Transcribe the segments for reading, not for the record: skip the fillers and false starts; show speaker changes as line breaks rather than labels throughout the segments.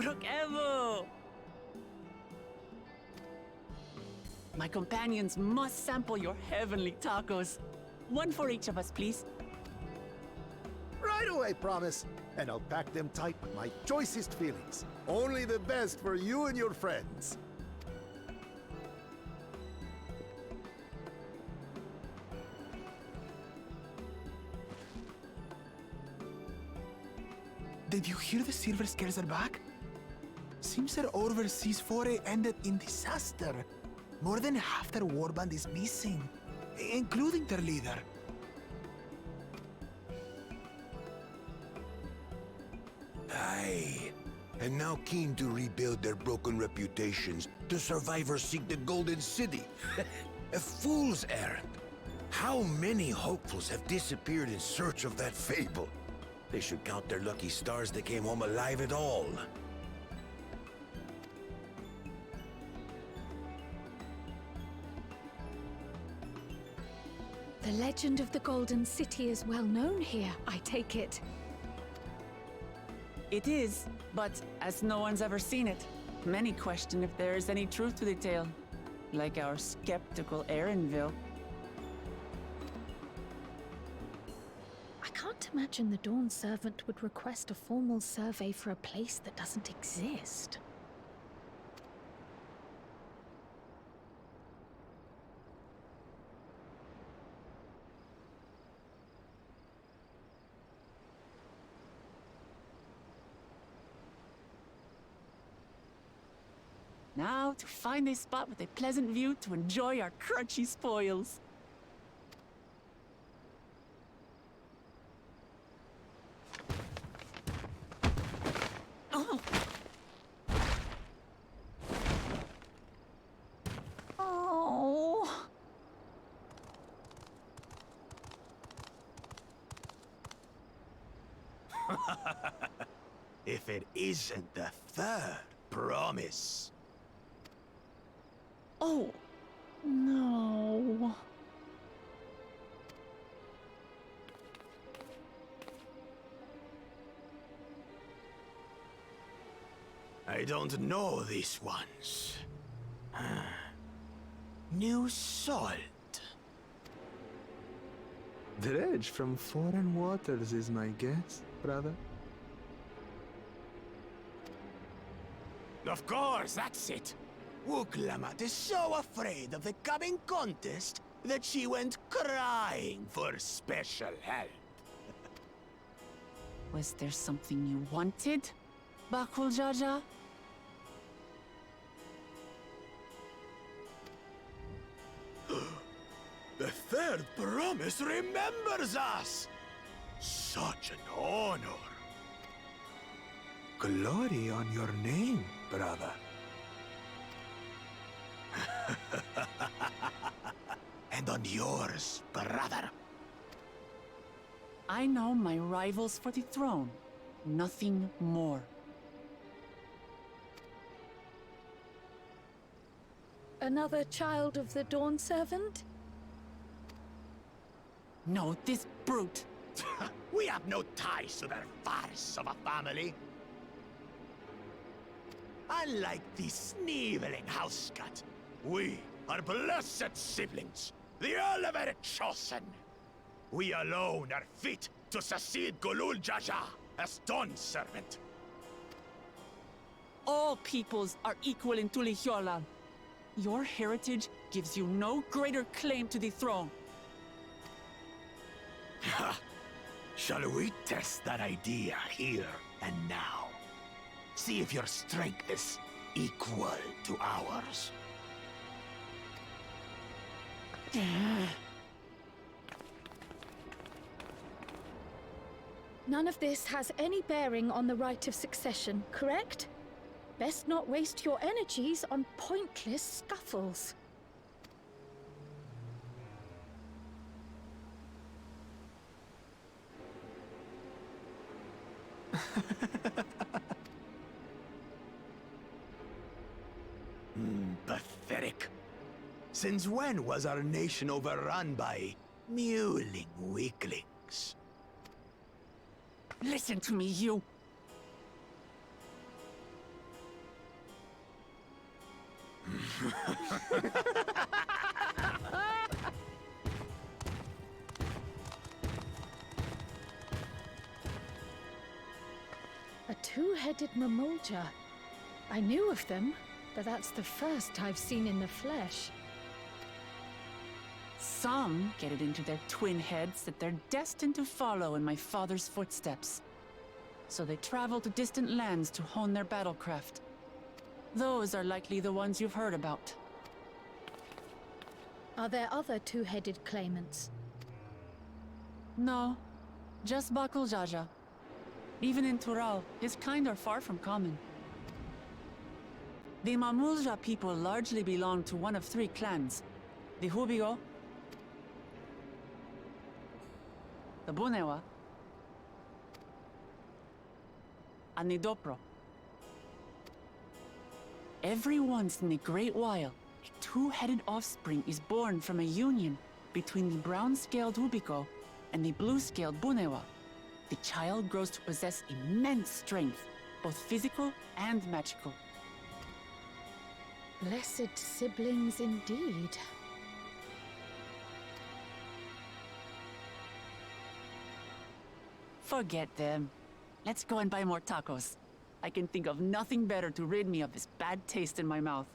Evo! My companions must sample your heavenly tacos. One for each of us, please.
Right away, promise. And I'll pack them tight with my choicest feelings. Only the best for you and your friends.
Did you hear the Silver Scares are back? Seems their overseas foray ended in disaster. More than half their warband is missing, including their leader.
Aye. And now keen to rebuild their broken reputations, the survivors seek the Golden City. A fool's errand. How many hopefuls have disappeared in search of that fable? They should count their lucky stars they came home alive at all.
The legend of the Golden City is well known here, I take it.
It is, but as no one's ever seen it, many question if there is any truth to the tale. Like our skeptical Erinville.
I can't imagine the Dawn Servant would request a formal survey for a place that doesn't exist.
Now to find a spot with a pleasant view to enjoy our crunchy spoils. Oh. Oh.
If it isn't the third promise.
Oh, no.
I don't know these ones. New salt.
Dredge from foreign waters is my guess, brother.
Of course, that's it. Wuklamat is so afraid of the coming contest that she went crying for special help.
Was there something you wanted, Bakul Jaja?
The third promise remembers us! Such an honor!
Glory on your name, brother.
And on yours, brother.
I know my rivals for the throne. Nothing more.
Another child of the Dawn Servant?
No, this brute.
We have no ties to their farce of a family. Unlike the sneevling house cat, we are blessed siblings, the elevated chosen. We alone are fit to succeed Golul Jaja as Dawn Servant.
All peoples are equal in Tulihiola. Your heritage gives you no greater claim to the throne.
Ha! Shall we test that idea here and now? See if your strength is equal to ours.
None of this has any bearing on the right of succession, correct? Best not waste your energies on pointless scuffles.
Pathetic. Since when was our nation overrun by mewling weaklings?
Listen to me, you.
A two-headed mamulja. I knew of them, but that's the first I've seen in the flesh.
Some get it into their twin heads that they're destined to follow in my father's footsteps. So they travel to distant lands to hone their battlecraft. Those are likely the ones you've heard about.
Are there other two-headed claimants?
No, just Bakul Jaja. Even in Tural, his kind are far from common. The Mamulja people largely belong to one of three clans. The Hubigo, the Bunewa, and the Dopro. Every once in a great while, a two-headed offspring is born from a union between the brown-scaled Hubigo and the blue-scaled Bunewa. The child grows to possess immense strength, both physical and magical.
Blessed siblings indeed.
Forget them. Let's go and buy more tacos. I can think of nothing better to rid me of this bad taste in my mouth.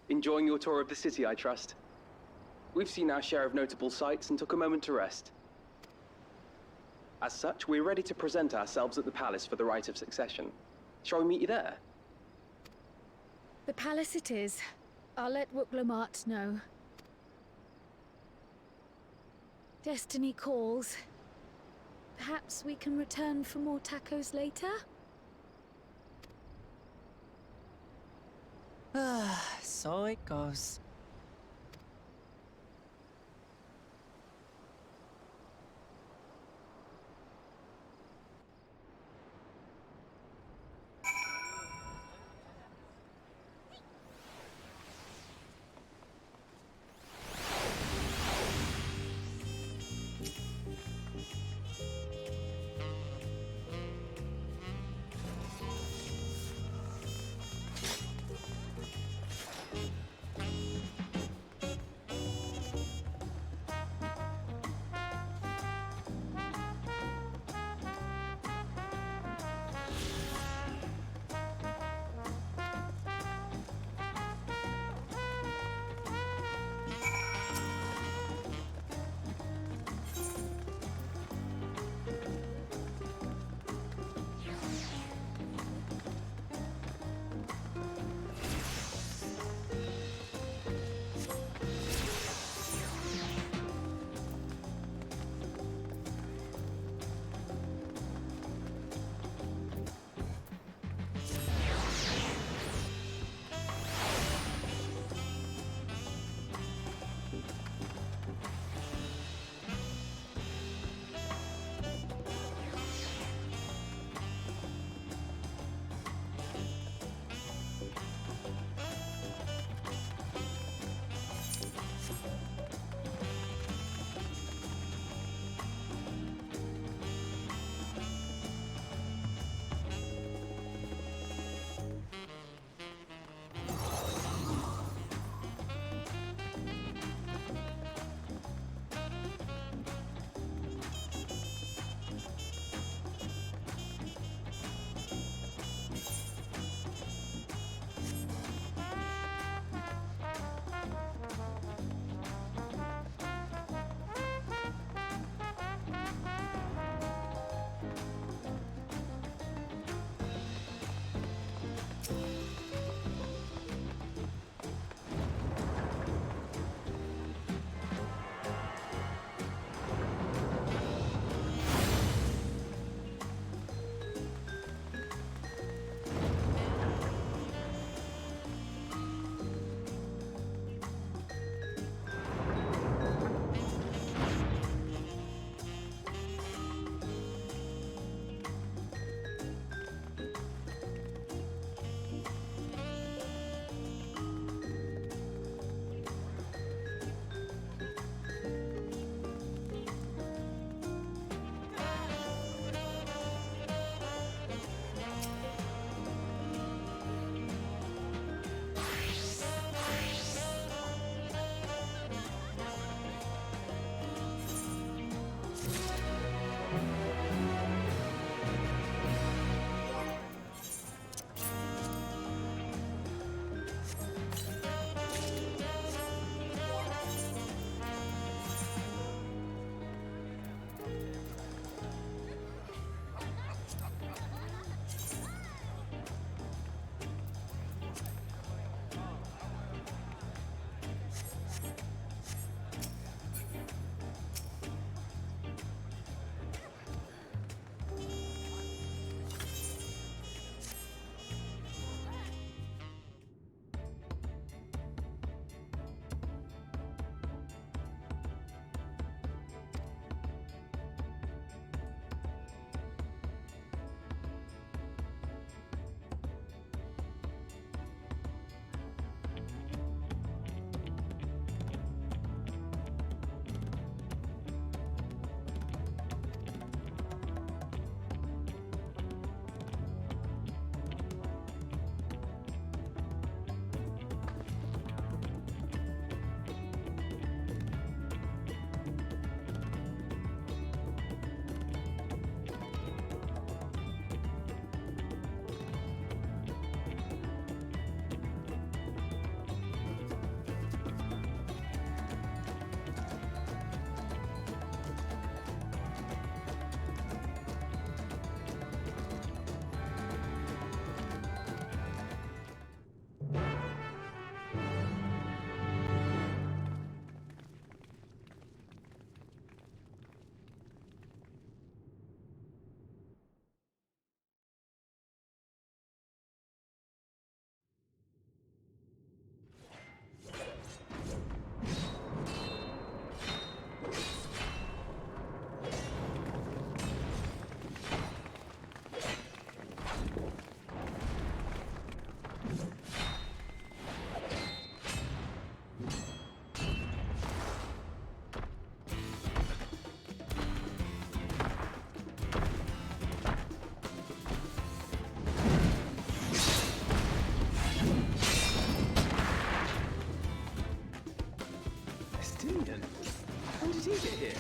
Enjoying your tour of the city, I trust. We've seen our share of notable sights and took a moment to rest. As such, we're ready to present ourselves at the palace for the rite of succession. Shall we meet you there?
The palace it is. I'll let Wuklamart know. Destiny calls. Perhaps we can return for more tacos later?
So it goes.
Justinian? How did he get here?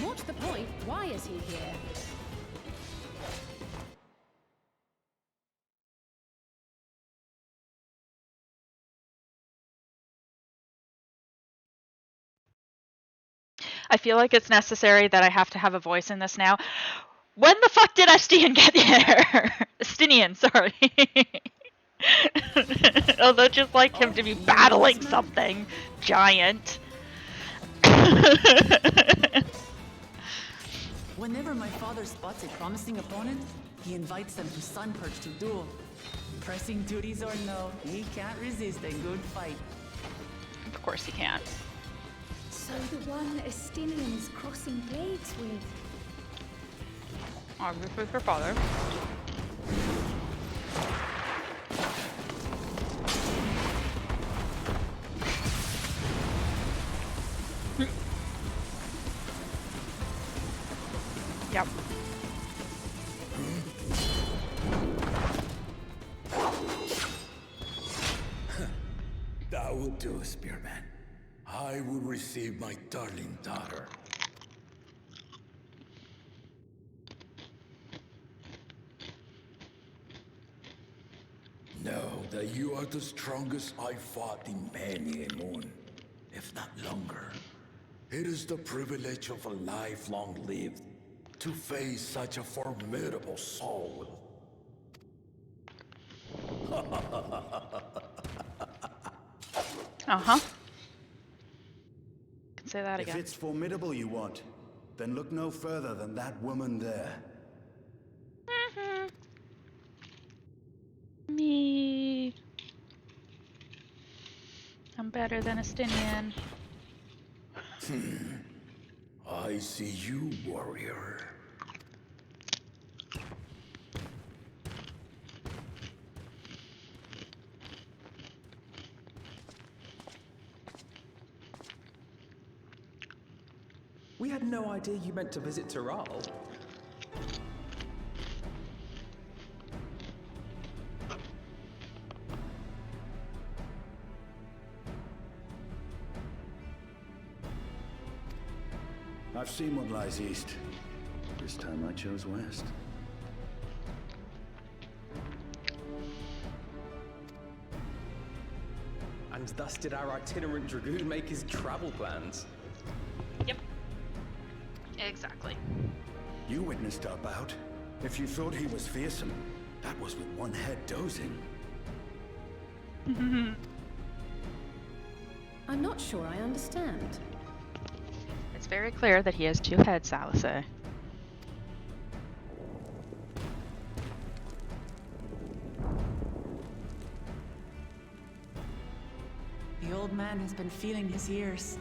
More to the point, why is he here?
I feel like it's necessary that I have to have a voice in this now. When the fuck did Estinian get here? Estinian, sorry. Although just like him to be battling something giant.
Whenever my father spots a promising opponent, he invites them to Sunperch to duel. Pressing duties or no, he can't resist a good fight.
Of course he can't.
So the one Estinian is crossing blades with.
Obviously with her father. Yep.
That would do, Spearman. I will receive my darling daughter. Know that you are the strongest I fought in many a moon, if not longer. It is the privilege of a life long lived to face such a formidable soul.
Uh-huh. Can say that again.
If it's formidable you want, then look no further than that woman there.
Me. I'm better than Estinian.
I see you, warrior.
We had no idea you meant to visit Tyrrell.
I've seen what lies east. This time I chose west.
And thus did our itinerant dragoon make his travel plans.
Yep. Exactly.
You witnessed our bout. If you thought he was fearsome, that was with one head dozing.
I'm not sure I understand.
It's very clear that he has two heads, Salise.
The old man has been feeling his years.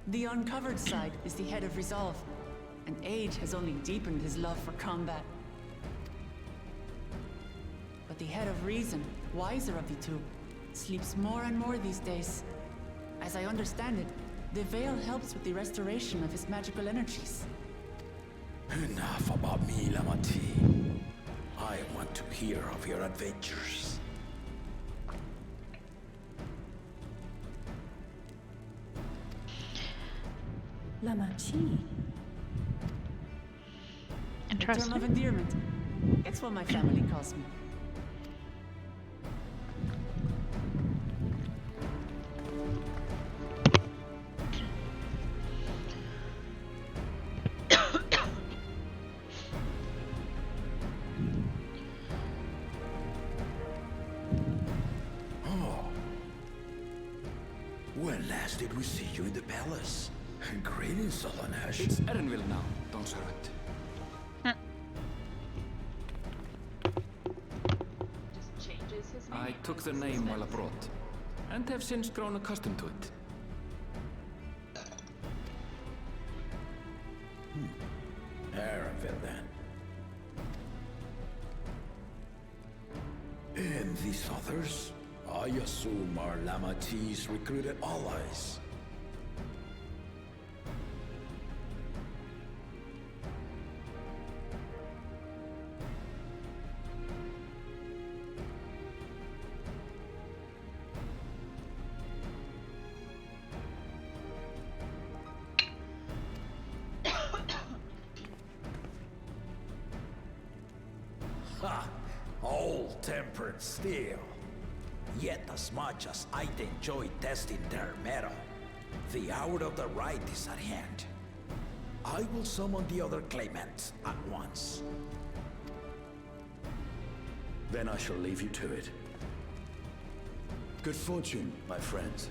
The uncovered side is the head of resolve, and age has only deepened his love for combat. But the head of reason, wiser of the two, sleeps more and more these days. As I understand it, the veil helps with the restoration of his magical energies.
Enough about me, Lamati. I want to hear of your adventures.
Lamachi.
A term of
Interesting.
endearment. It's what my family calls me.
When last did we see you in the palace? Greetings, Solonash.
It's Erenville now, Dawntrail.
Just changes his name.
I took the name while abroad, and have since grown accustomed to it.
Erenville, then. And these others? I assume are Lamati's recruited allies.
Ha! All tempered steel. Yet as much as I'd enjoy testing their metal, the hour of the right is at hand. I will summon the other claimants at once.
Then I shall leave you to it. Good fortune, my friends.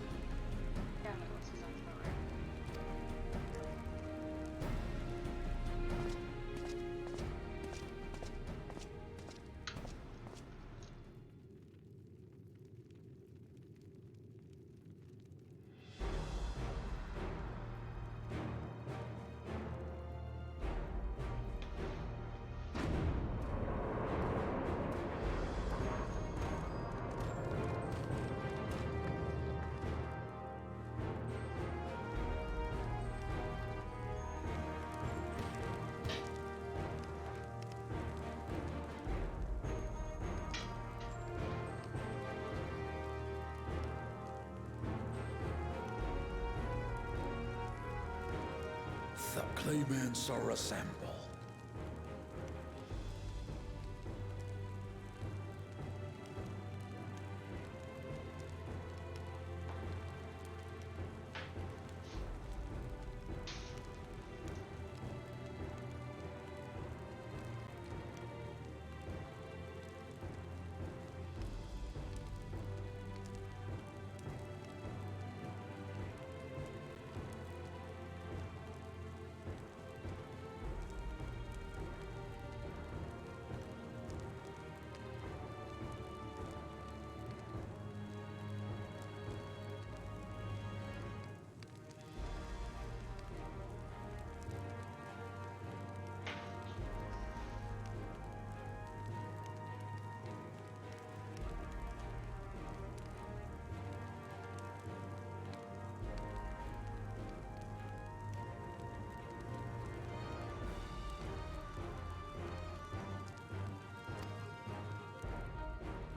The claimants are assembled.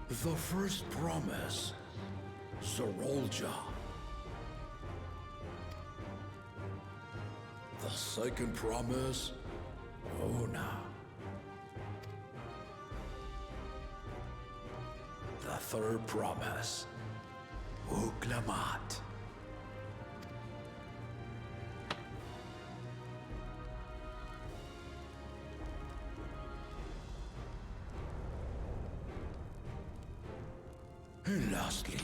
The first promise, Zorolja. The second promise, Ona. The third promise, Uklamat. And lastly,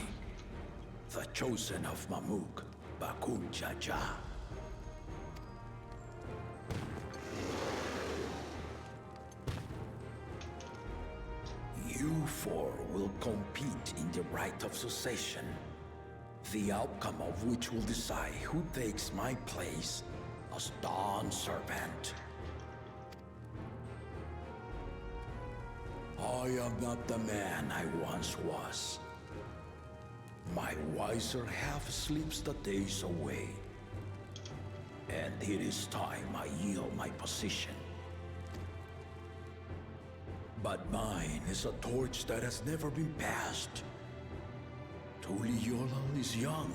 the chosen of Mamuk, Bakun Jaja. You four will compete in the right of succession, the outcome of which will decide who takes my place as Dawn Servant. I am not the man I once was. My wiser half sleeps the days away. And it is time I yield my position. But mine is a torch that has never been passed. Tuliyola is young.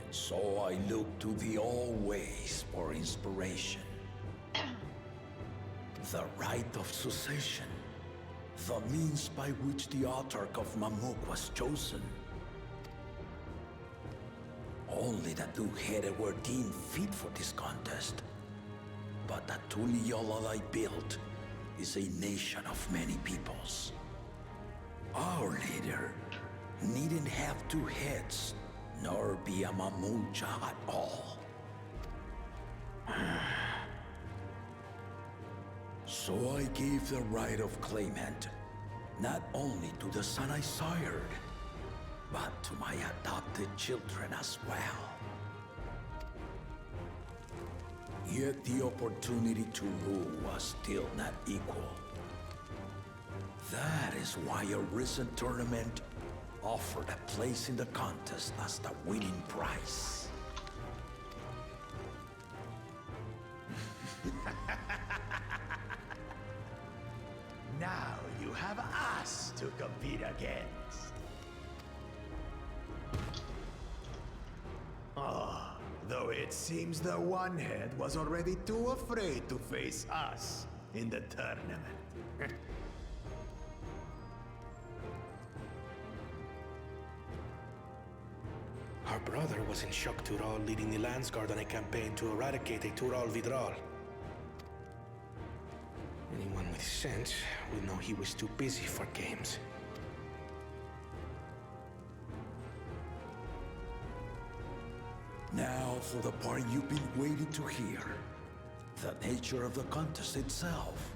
And so I look to the always for inspiration. The rite of succession. The means by which the Autarch of Mamuk was chosen. Only the two-headed were deemed fit for this contest. But the Tuliyola I built is a nation of many peoples. Our leader needn't have two heads, nor be a Mamulcha at all. So I gave the right of claimant, not only to the son I sired, but to my adopted children as well. Yet the opportunity to rule was still not equal. That is why a recent tournament offered a place in the contest as the winning prize.
Now you have us to compete against. Though it seems the one-head was already too afraid to face us in the tournament.
Our brother was in Shok Tural leading the Landsguard on a campaign to eradicate a Tural Vidral. Anyone with sense would know he was too busy for games.
Now for the part you've been waiting to hear. The nature of the contest itself.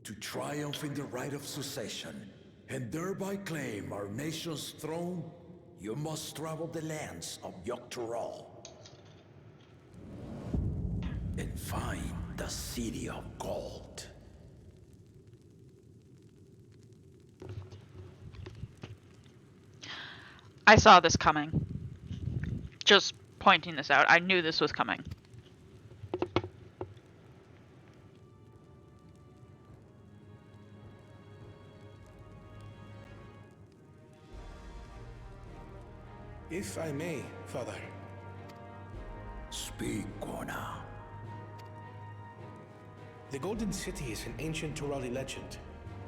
To triumph in the right of succession, and thereby claim our nation's throne, you must travel the lands of Yogg-Tural and find the City of Gold.
I saw this coming. Just pointing this out. I knew this was coming.
If I may, Father.
Speak, Kona.
The Golden City is an ancient Turali legend,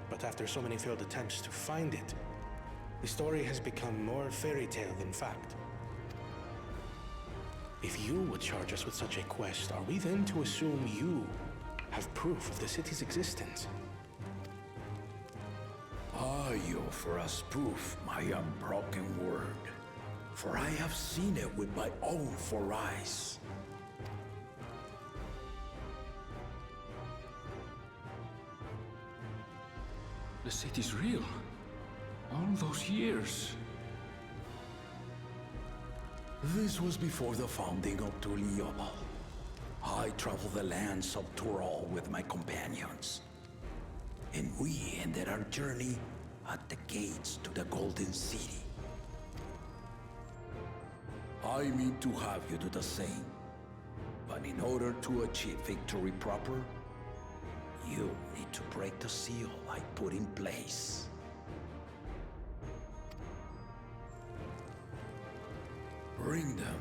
but after so many failed attempts to find it, the story has become more fairy tale than fact. If you would charge us with such a quest, are we then to assume you have proof of the city's existence?
I offer us proof, my unbroken word, for I have seen it with my own 4 eyes.
The city's real. All those years.
This was before the founding of Tuliyollal. I traveled the lands of Tural with my companions. And we ended our journey at the gates to the Golden City. I mean to have you do the same. But in order to achieve victory proper, you need to break the seal I put in place. Bring them.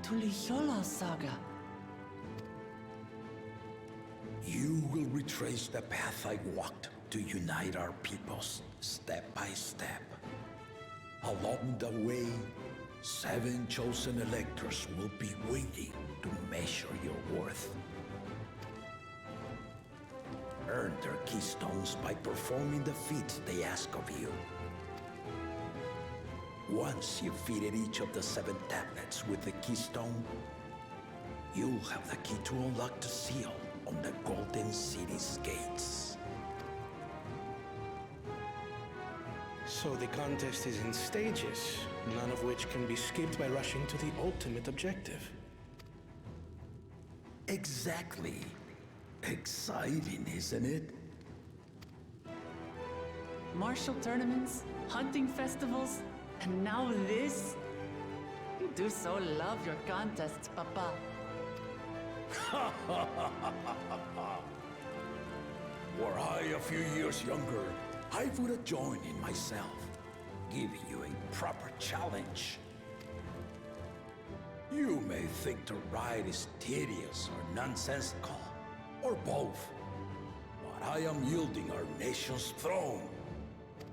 Tuliyollal saga.
You will retrace the path I walked to unite our peoples step by step. Along the way, 7 chosen electors will be waiting to measure your worth. Earn their keystones by performing the feats they ask of you. Once you've fitted each of the 7 tablets with the keystone, you'll have the key to unlock the seal on the Golden City's gates.
So the contest is in stages, none of which can be skipped by rushing to the ultimate objective.
Exactly. Exciting, isn't it?
Martial tournaments, hunting festivals, and now this? You do so love your contests, Papa.
Were I a few years younger, I would have joined in myself, giving you a proper challenge. You may think the ride is tedious or nonsensical, or both, but I am yielding our nation's throne.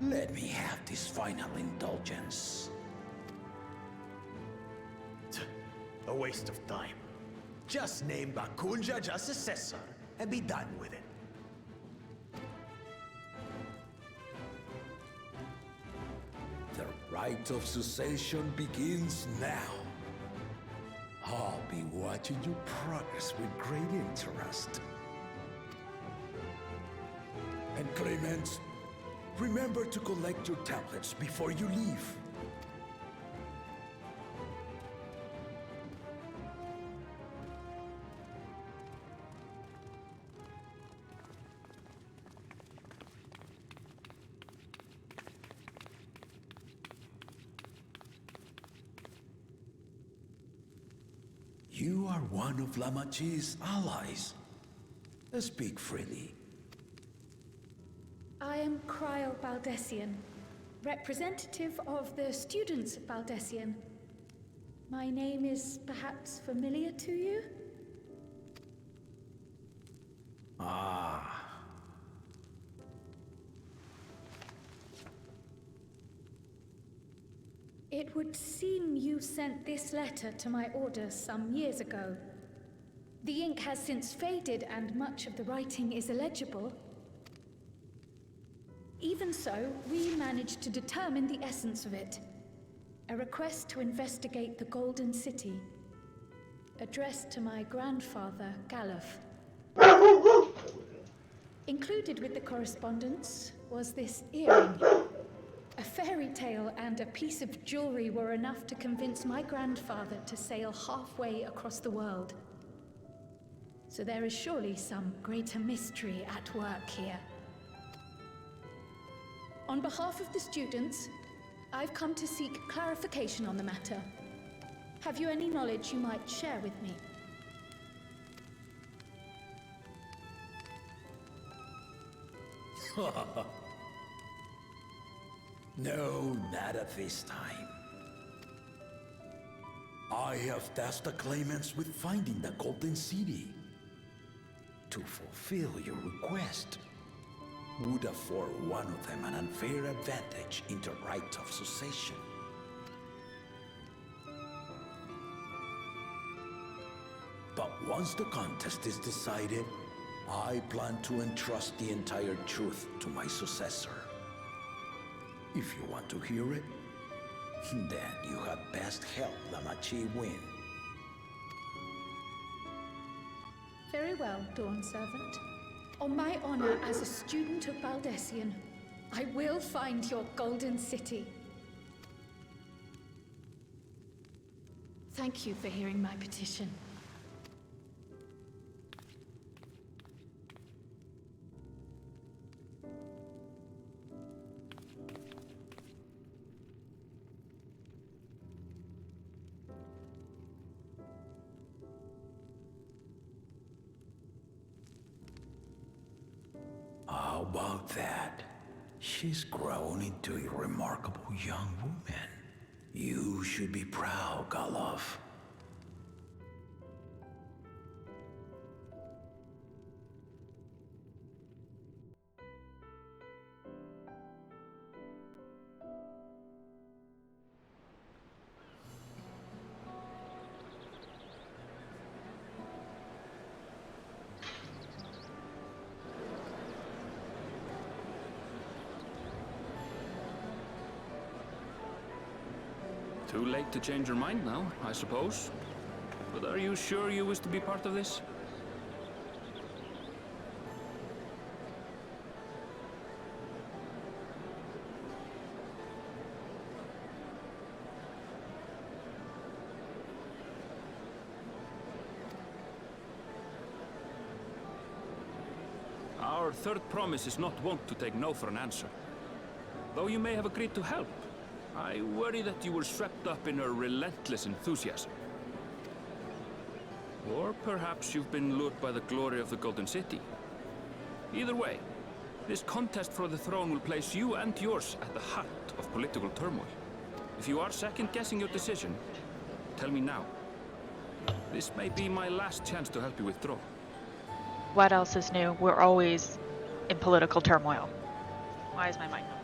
Let me have this final indulgence.
A waste of time. Just name Bakunja as successor and be done with it.
The rite of succession begins now. I'll be watching your progress with great interest. And Clemens, remember to collect your tablets before you leave. You are one of Lamachi's allies. Speak freely.
I am Cryle Baldessian, representative of the students of Baldessian. My name is perhaps familiar to you?
Ah.
It would seem you sent this letter to my order some years ago. The ink has since faded and much of the writing is illegible. Even so, we managed to determine the essence of it. A request to investigate the Golden City, addressed to my grandfather, Galuf. Included with the correspondence was this earring. A fairy tale and a piece of jewelry were enough to convince my grandfather to sail halfway across the world. So there is surely some greater mystery at work here. On behalf of the students, I've come to seek clarification on the matter. Have you any knowledge you might share with me?
No, not at this time. I have tasked the claimants with finding the Golden City. To fulfill your request would afford one of them an unfair advantage in the right of succession. But once the contest is decided, I plan to entrust the entire truth to my successor. If you want to hear it, then you had best help Lamachi win.
Very well, Dawn Servant. On my honor as a student of Baldessian, I will find your Golden City. Thank you for hearing my petition.
How about that? She's grown into a remarkable young woman. You should be proud, Galuf.
Too late to change your mind now, I suppose. But are you sure you wish to be part of this? Our third promise is not wont to take no for an answer. Though you may have agreed to help, I worry that you were swept up in her relentless enthusiasm. Or perhaps you've been lured by the glory of the Golden City. Either way, this contest for the throne will place you and yours at the heart of political turmoil. If you are second-guessing your decision, tell me now. This may be my last chance to help you withdraw.
What else is new? We're always in political turmoil. Why is my mic not?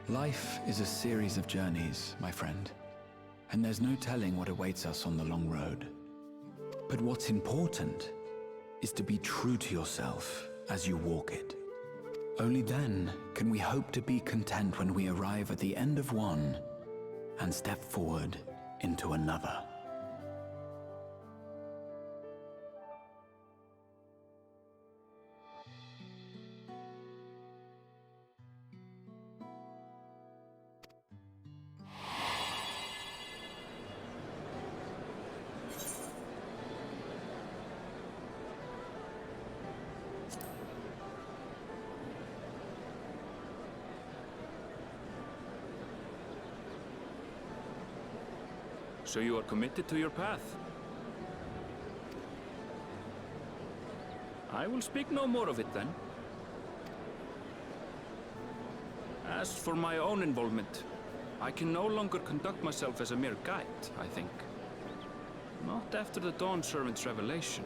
Life is a series of journeys, my friend, and there's no telling what awaits us on the long road. But what's important is to be true to yourself as you walk it. Only then can we hope to be content when we arrive at the end of one and step forward into another.
So you are committed to your path? I will speak no more of it then. As for my own involvement, I can no longer conduct myself as a mere guide, I think. Not after the Dawn Servant's revelation.